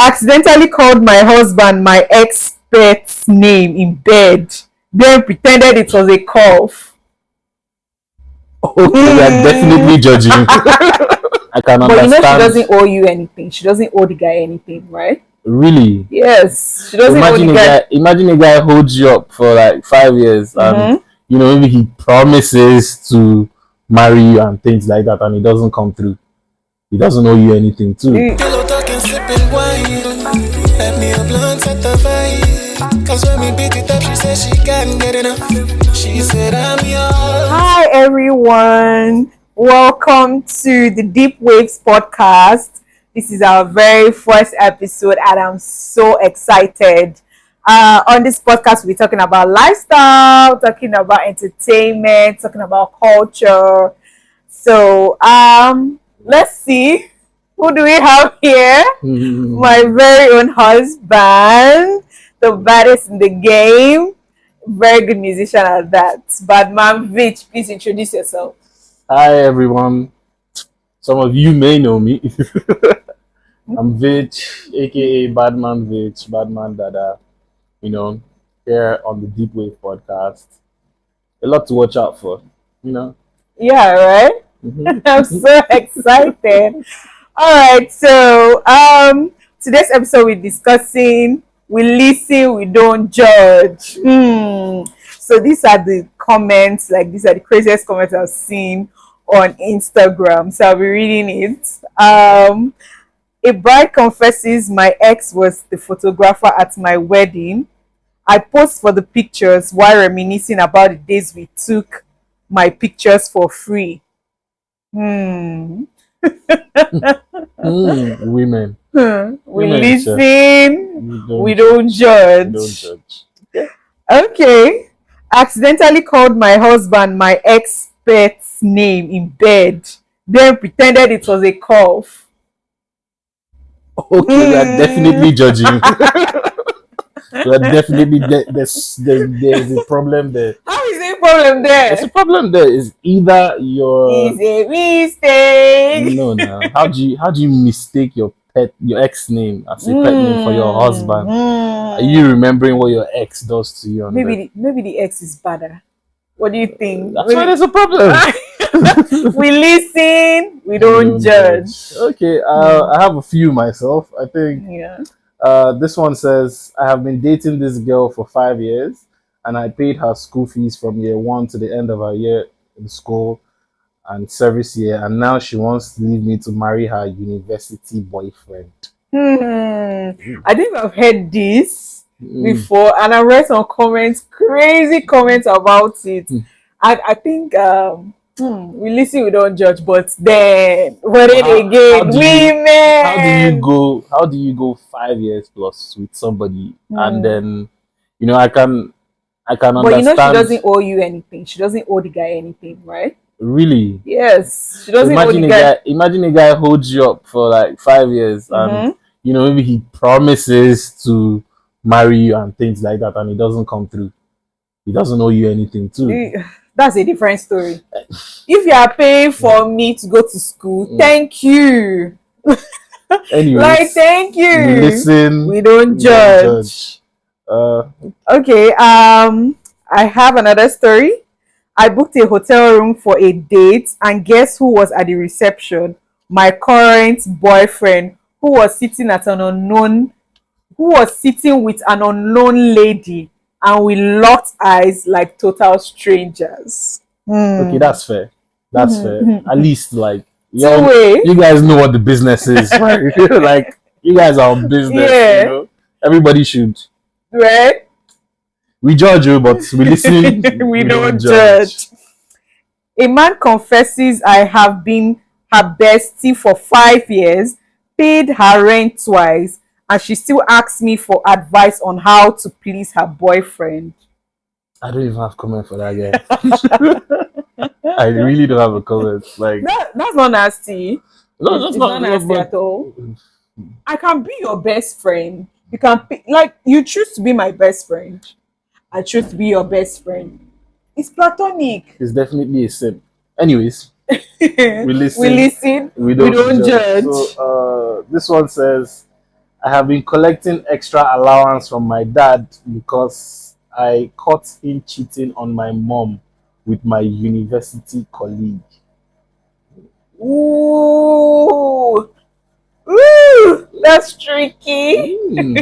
Accidentally called my husband my ex-pet's name in bed, then pretended it was a cough. Okay, we are definitely judging. I can But you know she understand. doesn't owe you anything. She doesn't owe the guy anything, right? Really? Yes, she doesn't owe the guy. Imagine a guy holds you up for like 5 years, and maybe he promises to marry you and things like that, and he doesn't come through. He doesn't owe you anything too. Pillow talking, sipping wine. Let me a blunt at the vibe. Cause when we beat it up, she said she can't get enough. She said I'm yours. Hi everyone. Welcome to the Deep Waves podcast. This is our very first episode and I'm so excited. On this podcast, we'll be talking about lifestyle, talking about entertainment, talking about culture. So, let's see. Who do we have here? My very own husband, the baddest in the game, very good musician at that. Badman Vich, please introduce yourself. Hi everyone. Some of you may know me. I'm Vich, aka Badman Vich, Badman Dada. Here on the Deep Wave podcast. A lot to watch out for, Yeah, right? I'm so excited. All right, so today's episode we're discussing we listen, we don't judge. So these are the comments, these are the craziest comments I've seen on Instagram. So I'll be reading it. A bride confesses my ex was the photographer at my wedding. I posed for the pictures while reminiscing about the days we took my pictures for free. Women. We listen, we don't judge. Okay. Accidentally called my husband my ex-pet's name in bed, then pretended it was a cough. Okay, we are definitely judging. We are definitely there's a problem there. How is there a problem there? There's a problem there. Is either your It's a mistake. No. How do you mistake your ex name as a pet name for your husband? Are you remembering what your ex does to you? Maybe the ex is better. What do you think? That's why there's a problem. We listen, we don't judge. Okay, I have a few myself. I think. Yeah. This one says, I have been dating this girl for 5 years and I paid her school fees from year 1 to the end of her year in school and service year, and now she wants to leave me to marry her university boyfriend. I think I've heard this before and I read some comments, crazy comments about it. I think we listen, we don't judge, but then women. How do you go 5 years plus with somebody and then I can understand. But she doesn't owe you anything. She doesn't owe the guy anything, right? Really? Yes. She doesn't owe the guy. Imagine a guy holds you up for like 5 years and maybe he promises to marry you and things like that and he doesn't come through. He doesn't owe you anything too. That's a different story. If you are paying for me to go to school, thank you. Anyways, thank you. We listen, we don't judge. Okay. I have another story. I booked a hotel room for a date, and guess who was at the reception? My current boyfriend, who was sitting with an unknown lady. And we locked eyes like total strangers. Okay, that's fair. That's fair. At least, you guys know what the business is, right? Like, you guys are on business. Yeah. Everybody should. Right? We judge you, but we listen. we don't judge. A man confesses I have been her bestie for 5 years, paid her rent twice, and she still asks me for advice on how to please her boyfriend. I don't even have comment for that guy. I really don't have a comment. That's not nasty. No, that's not nasty at all. I can be your best friend. You can you choose to be my best friend. I choose to be your best friend. It's platonic. It's definitely a sin. Anyways, we listen. We don't judge. So this one says, I have been collecting extra allowance from my dad because I caught him cheating on my mom with my university colleague. Ooh, ooh, that's tricky. Hmm.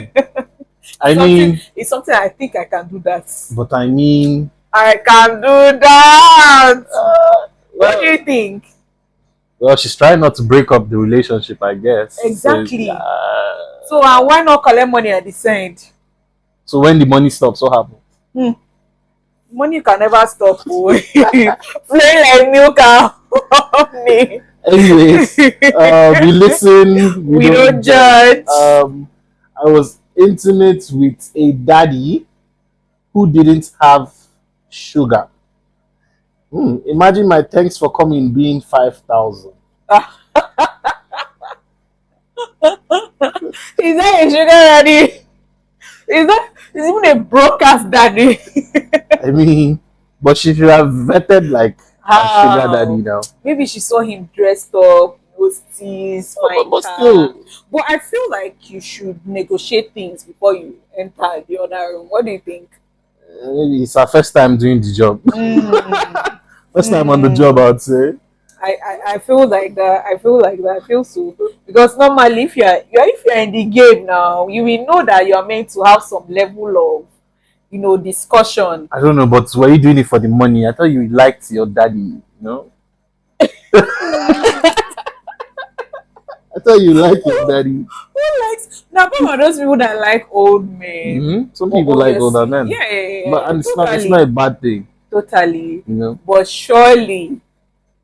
I Something mean, it's something I think I can do that. but I mean, I can do that. What do well, you think? well, she's trying not to break up the relationship, I guess. Exactly. So why not collect money at the side? So when the money stops, what happens? Hmm. Money can never stop. Oh. Flowing like milk and honey. Anyways, we listen, We don't judge. I was intimate with a daddy who didn't have sugar. Imagine my thanks for coming being 5,000. Is that a sugar daddy? Is even a broke ass daddy? I mean, but she should have vetted like a sugar daddy How? now. Maybe she saw him dressed up, hosties, fine But car. still, But I feel like you should negotiate things before you enter the other room. What do you think? maybe it's her first time doing the job. Mm, First time on the job, I would say. I feel like that. I feel like that. I feel so because normally if you're in the game now, you will know that you are meant to have some level of discussion. I don't know, but were you doing it for the money? I thought you liked your daddy, you know? I thought you liked your daddy. Who likes now? Come on, those people that like old men. Some people like older Obviously. men. Yeah, yeah, yeah, But and it's totally, not a bad thing, totally. you know. But surely,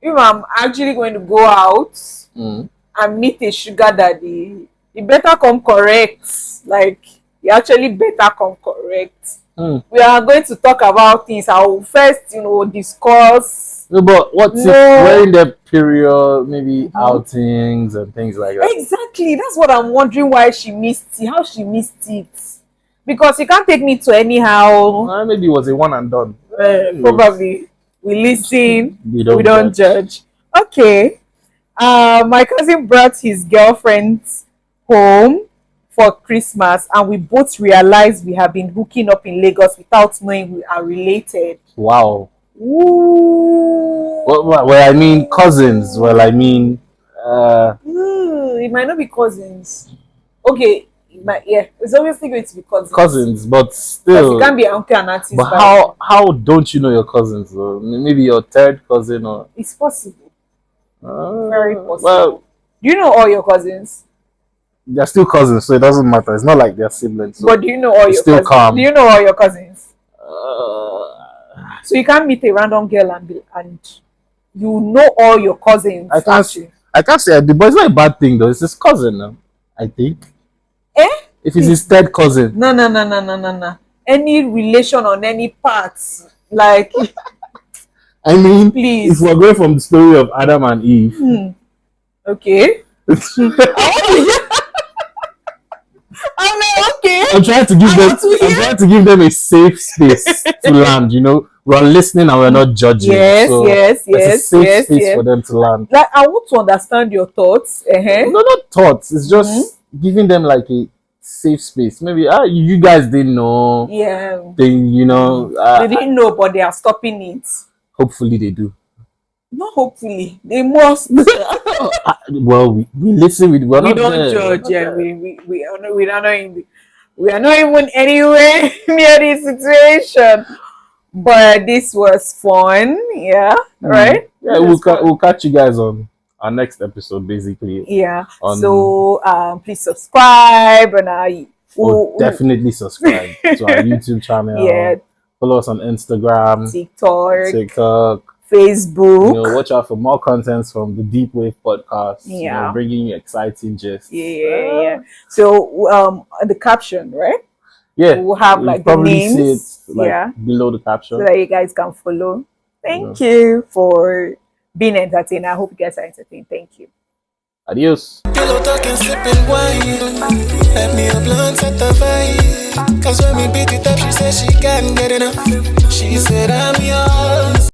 if I'm actually going to go out Mm. and meet a sugar daddy, you better come correct. Like, you actually better come correct. Mm. We are going to talk about things. I will first, discuss. No, but what if No. wearing the period, maybe outings and things like that? Exactly. That's what I'm wondering why she missed it. How she missed it. Because you can't take me to anyhow. Maybe it was a one and done. Probably. We listen. We We don't judge. Okay. My cousin brought his girlfriend home for Christmas, and we both realized we have been hooking up in Lagos without knowing we are related. Wow. Ooh. Well, I mean cousins. Well, I mean, It might not be cousins. Okay, it's obviously going to be cousins. cousins, but Because still. it can't be uncle and aunties. But how don't you know your cousins? Though? Maybe your third cousin or It's possible. Very possible. Well, Do you know all your cousins? they're still cousins, so it doesn't matter. It's not like they're siblings. So But do you know all it's your still cousins? calm. Do you know all your cousins? uh, So you can't meet a random girl and you know all your cousins. I can't. actually. I can't say the boy. It's not a bad thing though. It's his cousin now. I think. Eh? If it's his third cousin, No. Any relation on any part, like I mean, please. if we're going from the story of Adam and Eve, Okay. I'm like, okay. I'm trying to give I them. want to I'm hear. trying to give them a safe space to land. You know, we're listening and we're not judging. Yes, so yes, there's a yes, safe yes, space yes. for them to land. Like, I want to understand your thoughts. No, not thoughts. It's just giving them like a safe space. Maybe you guys didn't know. Yeah. They They didn't know, but they are stopping it. hopefully they do. Not hopefully. They must. Well, we listen with We don't judge. Yeah, we are not. We are not even anywhere near this situation. But this was fun. Yeah. Right. Yeah, we'll catch you guys on our next episode, basically. Yeah. On- So please subscribe and Definitely subscribe to our YouTube channel. Yeah. Follow us on Instagram, TikTok. Facebook. Watch out for more contents from the Deep Wave podcast. Yeah. Bringing you exciting gist. Yeah. So the caption, right? Yeah. We'll have you'll like the probably see names. it, like, Yeah. below the caption. So that you guys can follow. Thank you for being entertained. I hope you guys are entertained. Thank you. Adios. Pillow talking, sipping wine. Let me a blunt at the vibe. Cause when we beat it up, she said she can't get enough. She said, I'm yours.